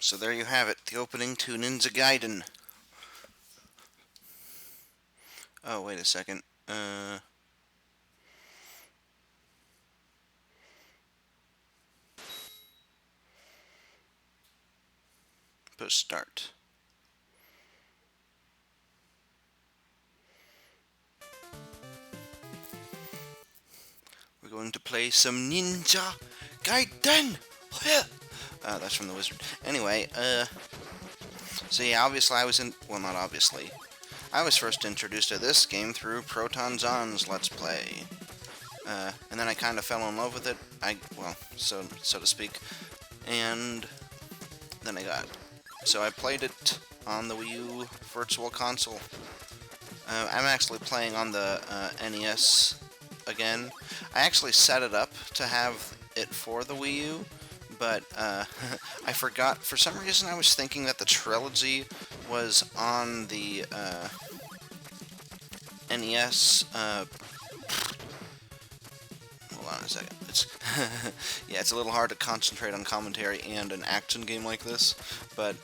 So there you have it, the opening to Ninja Gaiden. Oh, wait a second. Push start. We're going to play some Ninja Gaiden. That's from the wizard. Anyway, so yeah, obviously I was in. Well, not obviously. I was first introduced to this game through Proton Zon's Let's Play. And then I kind of fell in love with it. Well, so to speak. And then so I played it on the Wii U Virtual Console. I'm actually playing on the NES again. I actually set it up to have it for the Wii U, but I forgot. For some reason, I was thinking that the trilogy was on the NES. Hold on a second. Yeah, it's a little hard to concentrate on commentary and an action game like this, but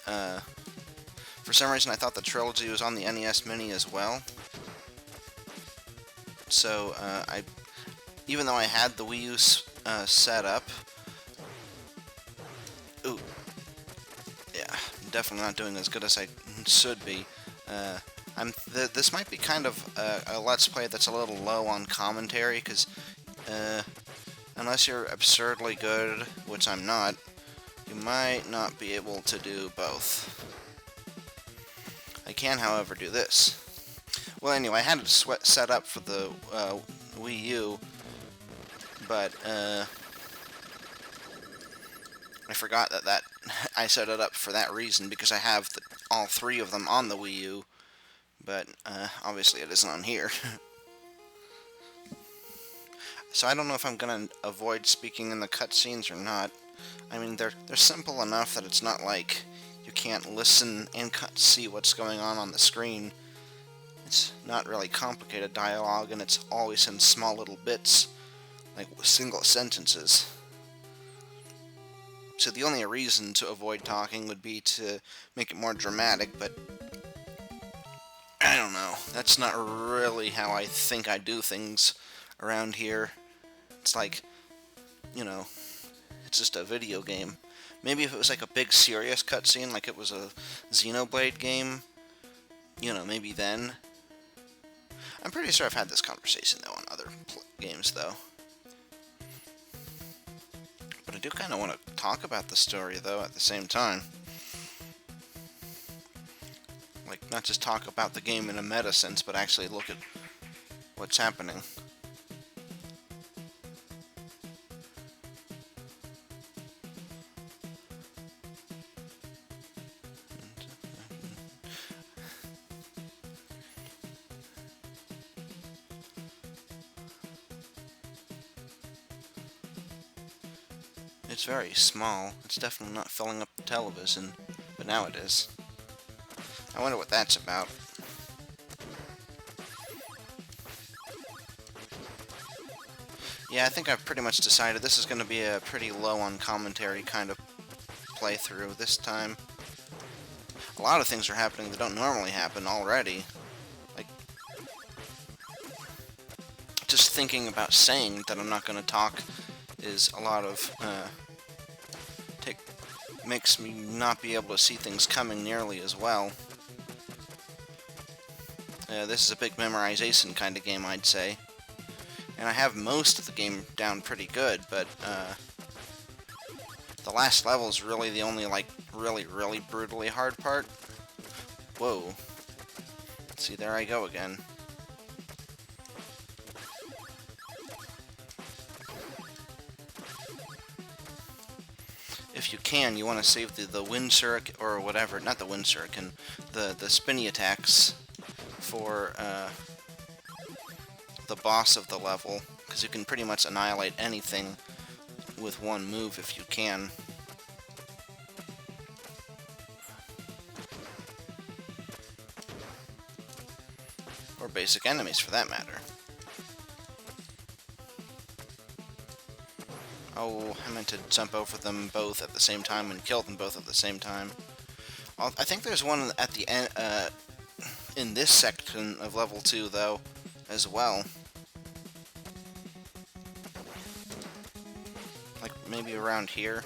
for some reason I thought the trilogy was on the NES Mini as well. So even though I had the Wii U set up, ooh, yeah, definitely not doing as good as I should be. This might be kind of a Let's Play that's a little low on commentary, because unless you're absurdly good, which I'm not, you might not be able to do both. I can, however, do this. Well, anyway, I had it set up for the Wii U, but I forgot that I set it up for that reason, because I have all three of them on the Wii U, but obviously it isn't on here. So I don't know if I'm going to avoid speaking in the cutscenes or not. I mean, they're simple enough that it's not like you can't listen and see what's going on the screen. It's not really complicated dialogue, and it's always in small little bits, like single sentences. So the only reason to avoid talking would be to make it more dramatic, but I don't know. That's not really how I think I do things around here. It's like, you know, it's just a video game. Maybe if it was like a big serious cutscene, like it was a Xenoblade game, maybe then. I'm pretty sure I've had this conversation, though, on other games, though. But I do kind of want to talk about the story, though, at the same time. Like, not just talk about the game in a meta sense, but actually look at what's happening. It's very small. It's definitely not filling up the television, but now it is. I wonder what that's about. Yeah, I think I've pretty much decided this is going to be a pretty low on commentary kind of playthrough this time. A lot of things are happening that don't normally happen already. Like, just thinking about saying that I'm not going to talk is a lot of, makes me not be able to see things coming nearly as well. This is a big memorization kind of game, I'd say. And I have most of the game down pretty good, but the last level is really the only, like, really, really brutally hard part. Whoa. See, there I go again. If you can, you want to save the wind shuriken, or whatever, not the wind shuriken, the spinny attacks for the boss of the level, because you can pretty much annihilate anything with one move if you can. Or basic enemies, for that matter. Oh, I meant to jump over them both at the same time and kill them both at the same time. I think there's one at the end, in this section of level 2, though, as well. Like, maybe around here.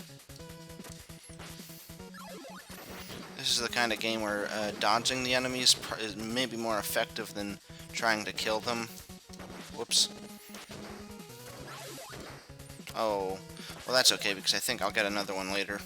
This is the kind of game where dodging the enemies is maybe more effective than trying to kill them. Whoops. Oh, well that's okay because I think I'll get another one later.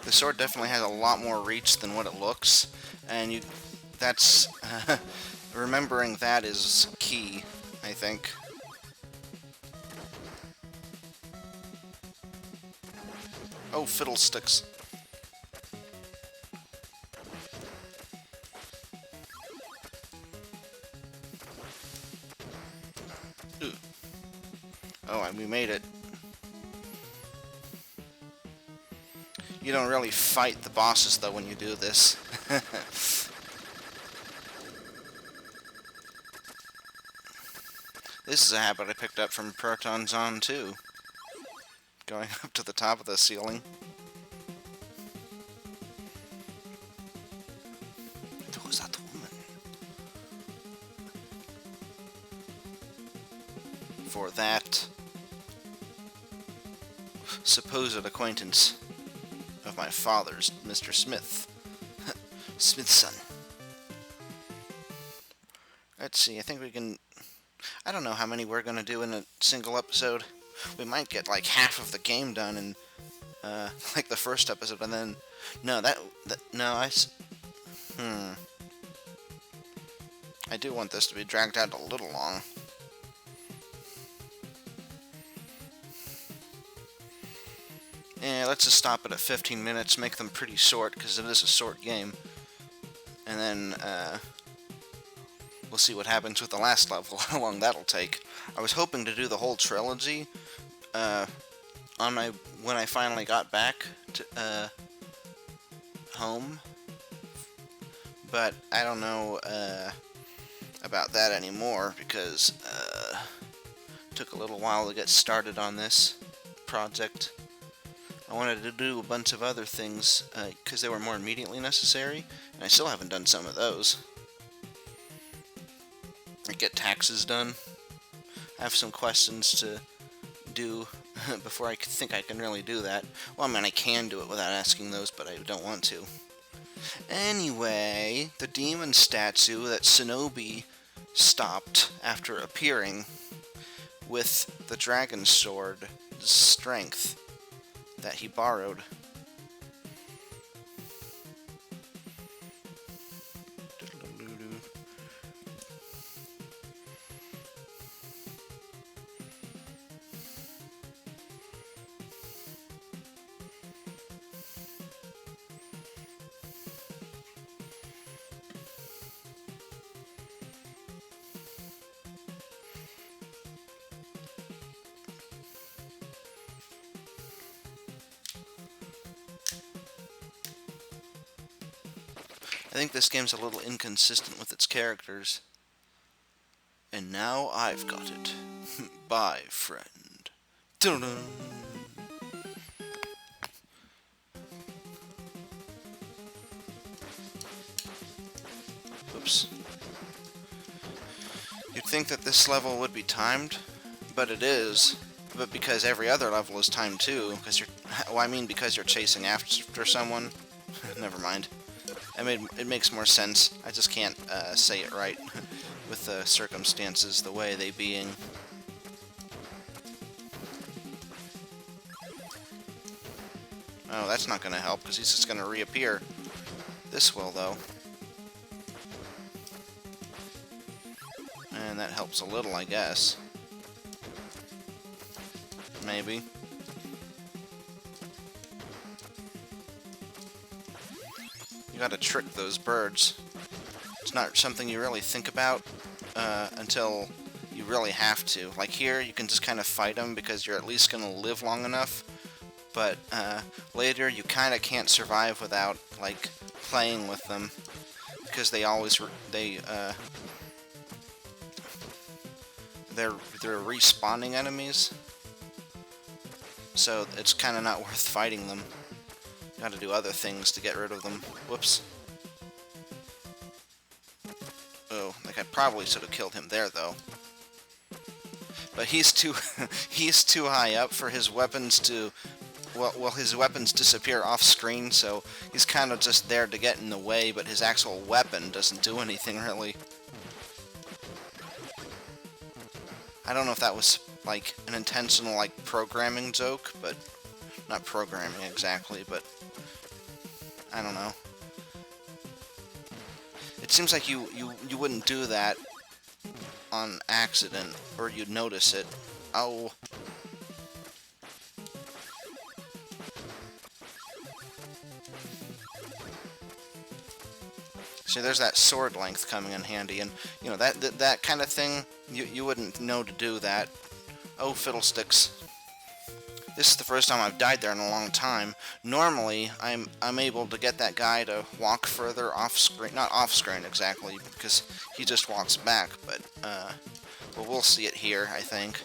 The sword definitely has a lot more reach than what it looks, and that's remembering that is key, I think. Oh, fiddlesticks. Ooh. Oh, and we made it. You don't really fight the bosses, though, when you do this. This is a habit I picked up from Proton Zone 2. Going up to the top of the ceiling. Who's that woman? For that supposed acquaintance of my father's, Mr. Smith. Smith's son. Let's see, I think we can... I don't know how many we're gonna do in a single episode. We might get like half of the game done in like the first episode, and then... No, I do want this to be dragged out a little long. Yeah, let's just stop it at 15 minutes, make them pretty short, because it is a short game. And then, we'll see what happens with the last level, how long that'll take. I was hoping to do the whole trilogy, when I finally got back to, home. But I don't know, about that anymore, because, it took a little while to get started on this project. I wanted to do a bunch of other things, because they were more immediately necessary, and I still haven't done some of those. Like get taxes done. I have some questions to do before I think I can really do that. Well, I mean, I can do it without asking those, but I don't want to. Anyway, the demon statue that Shinobi stopped after appearing with the dragon sword strength that he borrowed. I think this game's a little inconsistent with its characters. And now I've got it. Bye, friend. Dun-dun. Oops. You'd think that this level would be timed, but it is. But because every other level is timed too, because because you're chasing after someone. Never mind. It makes more sense. I just can't say it right with the circumstances the way they being. Oh, that's not going to help because he's just going to reappear. This will, though. And that helps a little, I guess. maybe. You gotta trick those birds. It's not something you really think about until you really have to. Like here, you can just kind of fight them because you're at least gonna live long enough. But later, you kind of can't survive without like playing with them because they're respawning enemies. So it's kind of not worth fighting them. You gotta do other things to get rid of them. Whoops. Oh, like I probably should have killed him there, though. But he's too he's too high up for his weapons to well his weapons disappear off screen, so he's kind of just there to get in the way, but his actual weapon doesn't do anything really. I don't know if that was like an intentional like programming joke, but not programming exactly, but I don't know. It seems like you wouldn't do that on accident, or you'd notice it. Oh. See, there's that sword length coming in handy, and you know that kind of thing. You wouldn't know to do that. Oh, fiddlesticks! This is the first time I've died there in a long time. Normally, I'm able to get that guy to walk further off screen, not off screen exactly, because he just walks back. But well, we'll see it here, I think.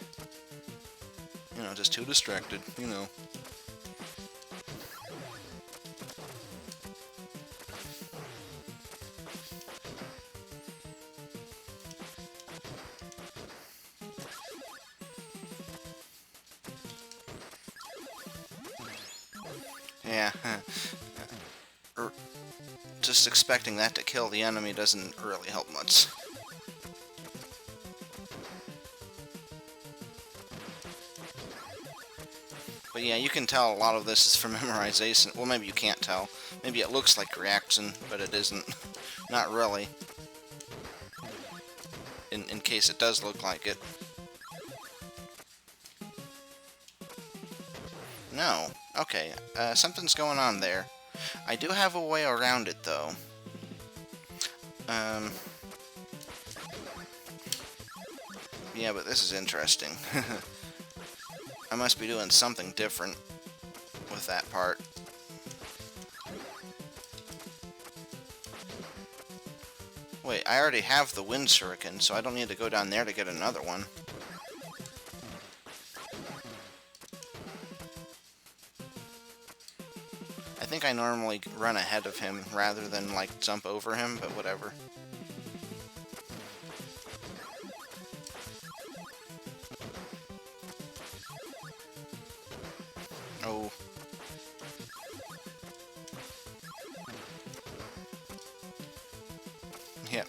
You know, just too distracted. You know. Yeah, just expecting that to kill the enemy doesn't really help much. But yeah, you can tell a lot of this is from memorization. Well, maybe you can't tell. Maybe it looks like reaction, but it isn't. Not really. In case it does look like it. No. Okay, something's going on there. I do have a way around it, though. Yeah, but this is interesting. I must be doing something different with that part. Wait, I already have the wind shuriken, so I don't need to go down there to get another one. I think I normally run ahead of him rather than, like, jump over him, but whatever. Oh. Yep.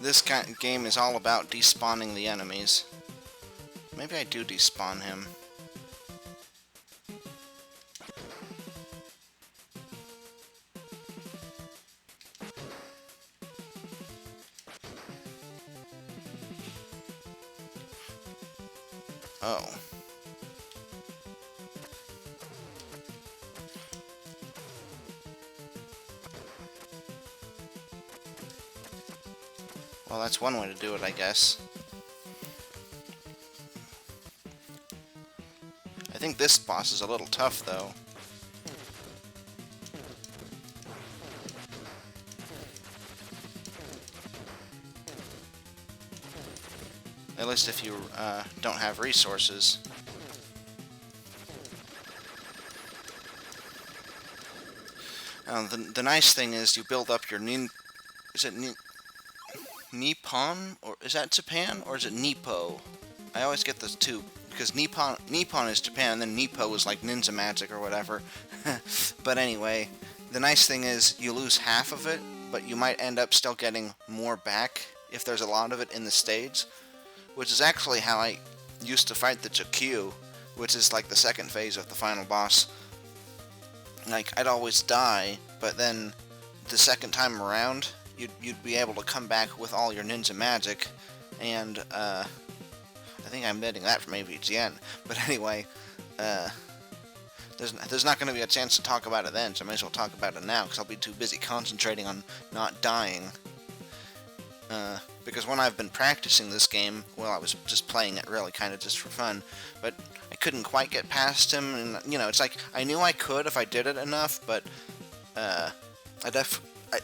This game is all about despawning the enemies. Maybe I do despawn him. Oh. Well, that's one way to do it, I guess. I think this boss is a little tough, though. At least if you don't have resources. The nice thing is you build up your Nippon? Or is that Japan? Or is it Nippo? I always get those two. Because Nippon is Japan, and then Nippo is like ninja magic or whatever. But anyway, the nice thing is you lose half of it, but you might end up still getting more back if there's a lot of it in the stage. Which is actually how I used to fight the Jakku, which is like the second phase of the final boss. Like, I'd always die, but then the second time around, you'd be able to come back with all your ninja magic, and I think I'm getting that from AVGN. But anyway, there's not going to be a chance to talk about it then, so I may as well talk about it now, because I'll be too busy concentrating on not dying. Because when I've been practicing this game, well, I was just playing it really kind of just for fun, but I couldn't quite get past him, and, it's like, I knew I could if I did it enough, but,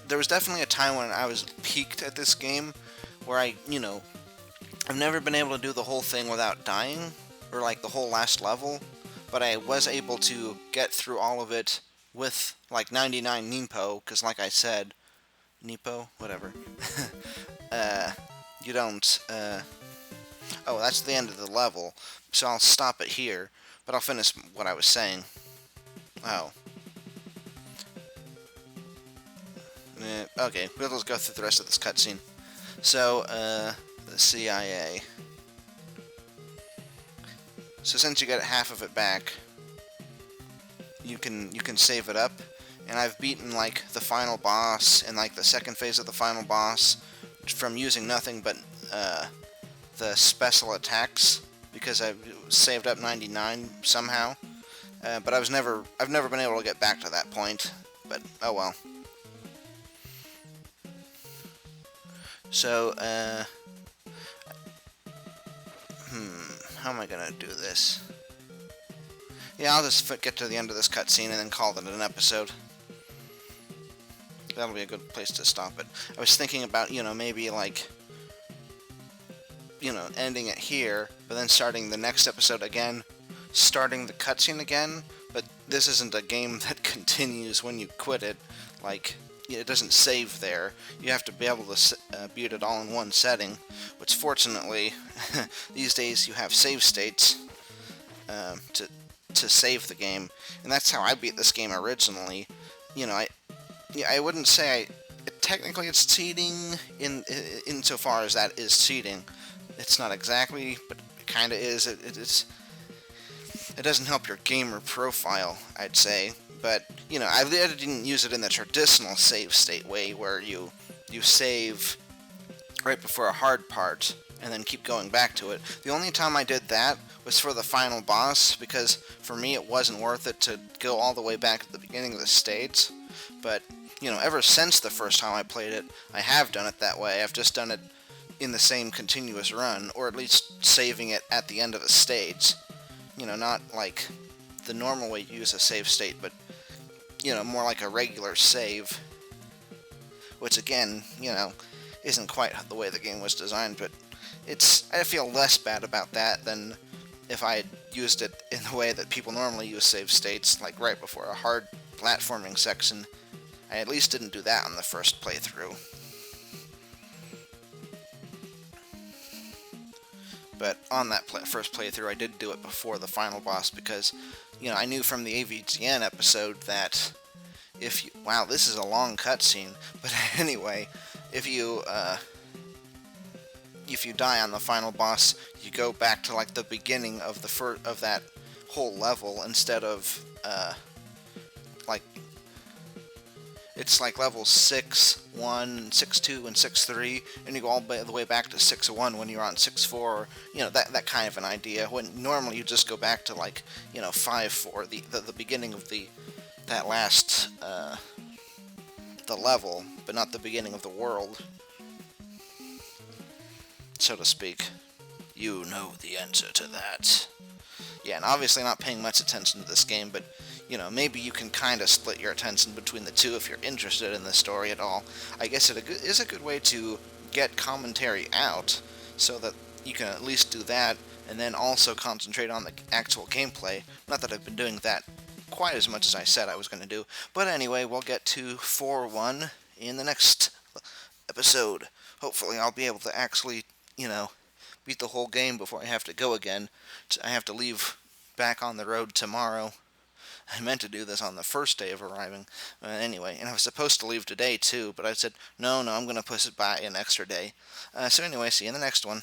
there was definitely a time when I was peaked at this game, where I've never been able to do the whole thing without dying, or like the whole last level, but I was able to get through all of it with like 99 Nepo, because like I said, Nepo? Whatever. You don't, oh, that's the end of the level, so I'll stop it here, but I'll finish what I was saying. Oh. Okay, we'll just go through the rest of this cutscene. So, the CIA. So since you get half of it back, you can save it up, and I've beaten like the final boss and like the second phase of the final boss from using nothing but the special attacks, because I've saved up 99 somehow. But I've never been able to get back to that point. But oh well. So how am I gonna do this? Yeah, I'll just get to the end of this cutscene and then call it an episode. That'll be a good place to stop it. I was thinking about, maybe like, ending it here, but then starting the next episode again, starting the cutscene again, but this isn't a game that continues when you quit it. Like, it doesn't save there. You have to be able to beat it all in one setting, which fortunately, these days you have save states to save the game, and that's how I beat this game originally. I wouldn't say technically it's cheating insofar as that is cheating. It's not exactly, but it kind of is. It doesn't help your gamer profile, I'd say. But I didn't use it in the traditional save state way, where you save right before a hard part and then keep going back to it. The only time I did that was for the final boss, because for me it wasn't worth it to go all the way back at the beginning of the stage. But ever since the first time I played it, I have done it that way. I've just done it in the same continuous run, or at least saving it at the end of a stage. Not like the normal way you use a save state, but more like a regular save, which again, isn't quite the way the game was designed, but I feel less bad about that than if I had used it in the way that people normally use save states, like right before a hard platforming section. I at least didn't do that on the first playthrough. But on that first playthrough, I did do it before the final boss, because, I knew from the AVGN episode that if you... Wow, this is a long cutscene. But anyway, if you die on the final boss, you go back to, like, the beginning of of that whole level, instead of, like... It's like level 6-1, 6-2, and 6-3, and you go all the way back to 6-1 when you're on 6-4, or, that kind of an idea, when normally you just go back to, like, 5-4, the beginning of that last, the level, but not the beginning of the world, so to speak. You know the answer to that. Yeah, and obviously not paying much attention to this game, but maybe you can kind of split your attention between the two if you're interested in the story at all. I guess it is a good way to get commentary out, so that you can at least do that, and then also concentrate on the actual gameplay. Not that I've been doing that quite as much as I said I was going to do. But anyway, we'll get to 4-1 in the next episode. Hopefully I'll be able to actually, beat the whole game before I have to go again. I have to leave back on the road tomorrow. I meant to do this on the first day of arriving. Anyway, and I was supposed to leave today too, but I said, no, I'm going to push it by an extra day. So anyway, see you in the next one.